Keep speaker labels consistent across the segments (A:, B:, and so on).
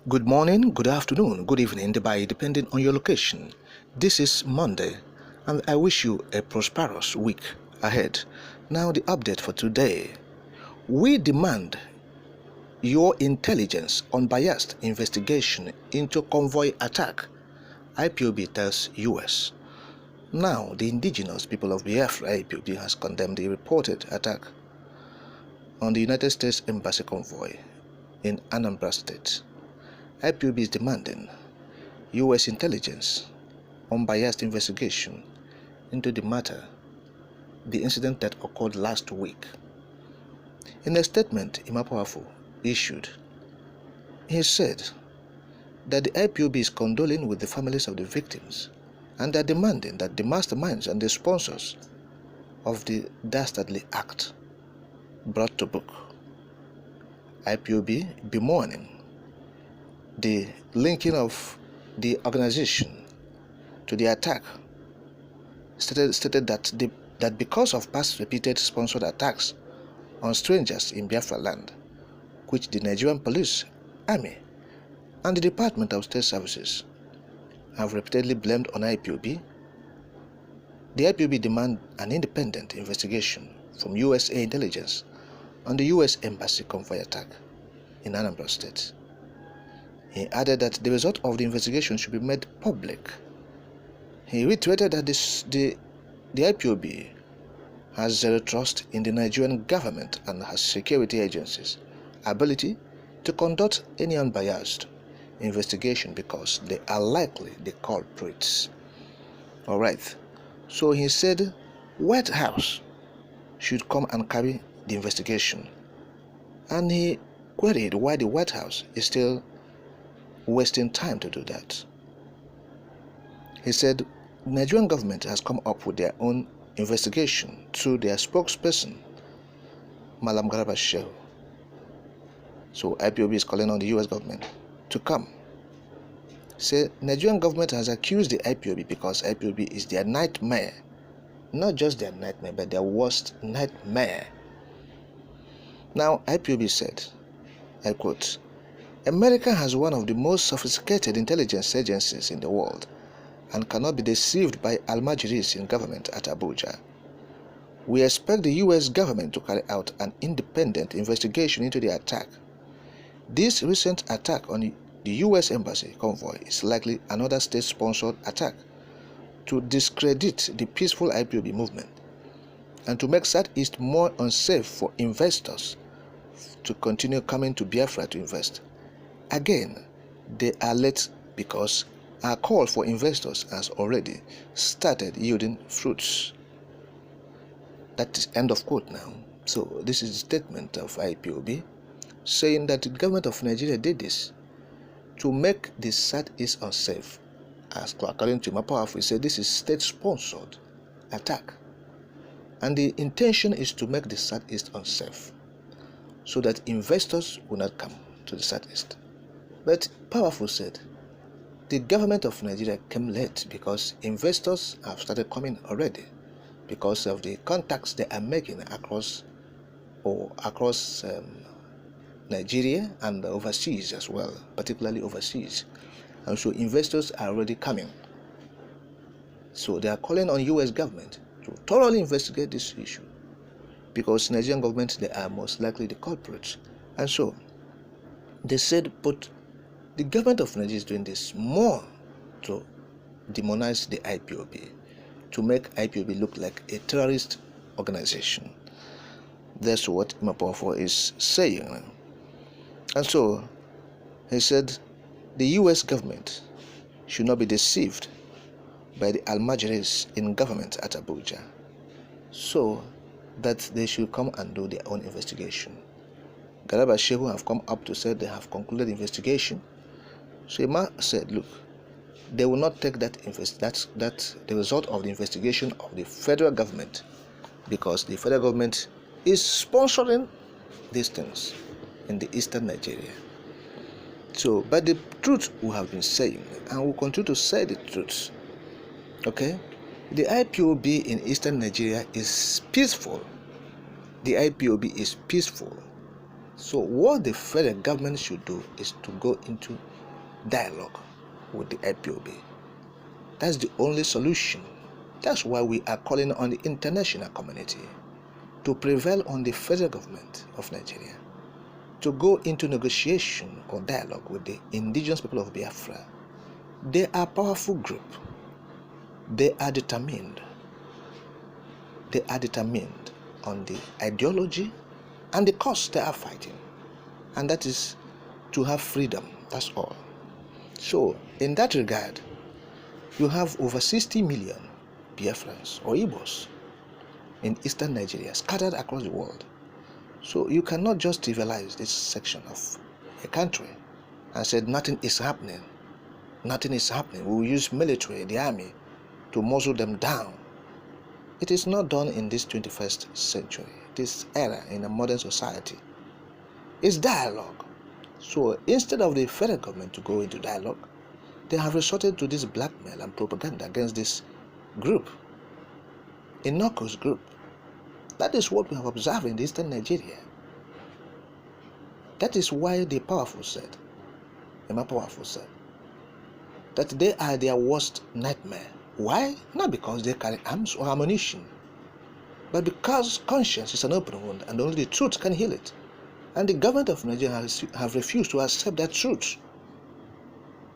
A: Good morning, good afternoon, good evening, depending on your location. This is Monday, and I wish you a prosperous week ahead. Now, the update for today. We demand your intelligence, unbiased investigation into convoy attack, IPOB tells US. Now, the indigenous people of Biafra, IPOB, has condemned the reported attack on the United States Embassy convoy in Anambra State. IPOB is demanding U.S. intelligence, unbiased investigation into the matter, the incident that occurred last week. In a statement Imapoafo issued, he said that the IPOB is condoling with the families of the victims and they are demanding that the masterminds and the sponsors of the dastardly act brought to book. IPOB bemoaning the linking of the organization to the attack, stated that because of past repeated sponsored attacks on strangers in Biafra land, which the Nigerian police, army, and the Department of State Services have repeatedly blamed on IPOB, the IPOB demand an independent investigation from USA intelligence on the US Embassy convoy attack in Anambra State. He added that the result of the investigation should be made public. He reiterated that the IPOB has zero trust in the Nigerian government and has security agencies' ability to conduct any unbiased investigation because they are likely the culprits. Alright, so he said White House should come and carry the investigation, and he queried why the White House is still wasting time to do that. He said the Nigerian government has come up with their own investigation through their spokesperson, Malam Garba Shehu. So IPOB is calling on the US government to come. Say Nigerian government has accused the IPOB because IPOB is their nightmare. Not just their nightmare, but their worst nightmare. Now IPOB said, I quote, America has one of the most sophisticated intelligence agencies in the world and cannot be deceived by Almajiris in government at Abuja. We expect the US government to carry out an independent investigation into the attack. This recent attack on the US Embassy convoy is likely another state-sponsored attack to discredit the peaceful IPOB movement and to make Southeast more unsafe for investors to continue coming to Biafra to invest. Again, they are late because our call for investors has already started yielding fruits. That is end of quote now. So this is the statement of IPOB saying that the government of Nigeria did this to make the Southeast unsafe. As according to Mapoaf, he said this is state-sponsored attack, and the intention is to make the Southeast unsafe so that investors will not come to the Southeast. But Powerful said the government of Nigeria came late because investors have started coming already because of the contacts they are making across Nigeria and overseas as well, particularly overseas. And so investors are already coming. So they are calling on US government to thoroughly investigate this issue because Nigerian government, they are most likely the culprits. And so they said, but the government of Nigeria is doing this more to demonize the IPOB, to make IPOB look like a terrorist organization. That's what Imapoafo is saying. And so he said the US government should not be deceived by the Almajiris in government at Abuja, so that they should come and do their own investigation. Garba Shehu have come up to say they have concluded investigation. So Ima said, look, they will not take that's the result of the investigation of the federal government, because the federal government is sponsoring these things in the eastern Nigeria. So, but the truth we have been saying, and we'll continue to say the truth. Okay? The IPOB in eastern Nigeria is peaceful. The IPOB is peaceful. So what the federal government should do is to go into dialogue with the IPOB. That's the only solution. That's why we are calling on the international community to prevail on the federal government of Nigeria to go into negotiation or dialogue with the indigenous people of Biafra. They are a powerful group. They are determined. They are determined on the ideology and the cause they are fighting. And that is to have freedom. That's all. So, in that regard, you have over 60 million Biafrans or Igbos in eastern Nigeria scattered across the world. So you cannot just trivialize this section of a country and say nothing is happening. Nothing is happening. We will use military, the army, to muzzle them down. It is not done in this 21st century, this era in a modern society. It's dialogue. So instead of the federal government to go into dialogue, they have resorted to this blackmail and propaganda against this group, a Narcos group. That is what we have observed in eastern Nigeria. That is why the powerful said, that they are their worst nightmare. Why? Not because they carry arms or ammunition, but because conscience is an open wound and only the truth can heal it. And the government of Nigeria have refused to accept that truth.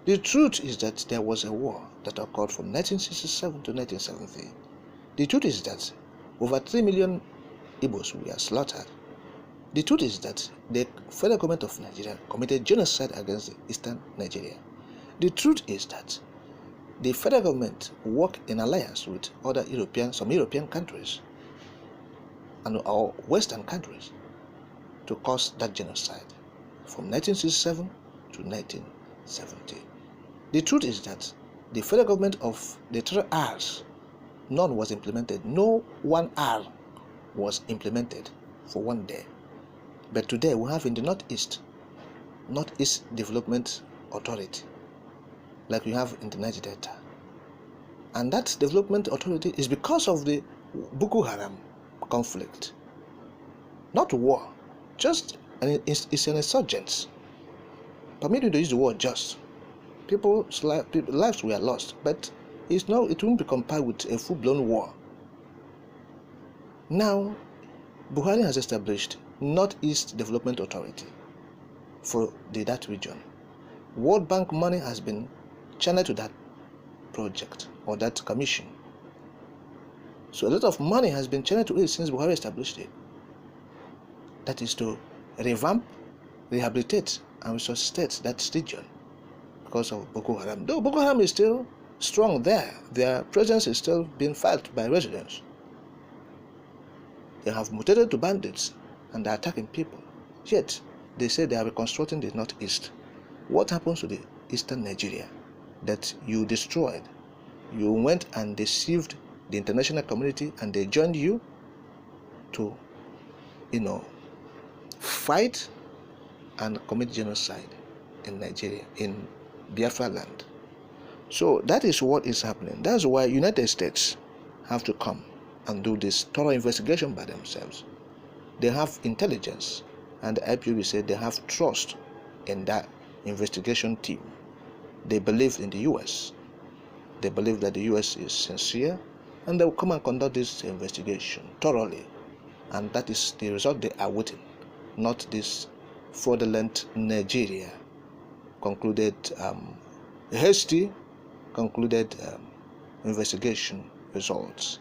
A: The truth is that there was a war that occurred from 1967 to 1970. The truth is that over 3 million Igbos were slaughtered. The truth is that the federal government of Nigeria committed genocide against eastern Nigeria. The truth is that the federal government worked in alliance with some European countries and our Western countries to cause that genocide from 1967 to 1970. The truth is that the federal government of the 3 R's, none was implemented. No 1 R was implemented for 1 day. But today we have in the Northeast Development Authority, like we have in the Niger Delta. And that development authority is because of the Boko Haram conflict. Not war, it's an insurgence. Permit me to use the word just. People's lives were lost, but it won't be compared with a full-blown war. Now, Buhari has established Northeast Development Authority for that region. World Bank money has been channeled to that project or that commission. So a lot of money has been channeled to it since Buhari established it. That is to revamp, rehabilitate, and resuscitate that region because of Boko Haram. Though Boko Haram is still strong there, their presence is still being felt by residents. They have mutated to bandits and they are attacking people. Yet, they say they are reconstructing the Northeast. What happens to the eastern Nigeria that you destroyed? You went and deceived the international community and they joined you to, fight and commit genocide in Nigeria, in Biafra land. So that is what is happening. That's why United States have to come and do this thorough investigation by themselves. They have intelligence, and the IPOB said they have trust in that investigation team. They believe in the US. They believe that the US is sincere, and they will come and conduct this investigation thoroughly. And that is the result they are waiting, not this fraudulent Nigeria concluded hasty investigation results.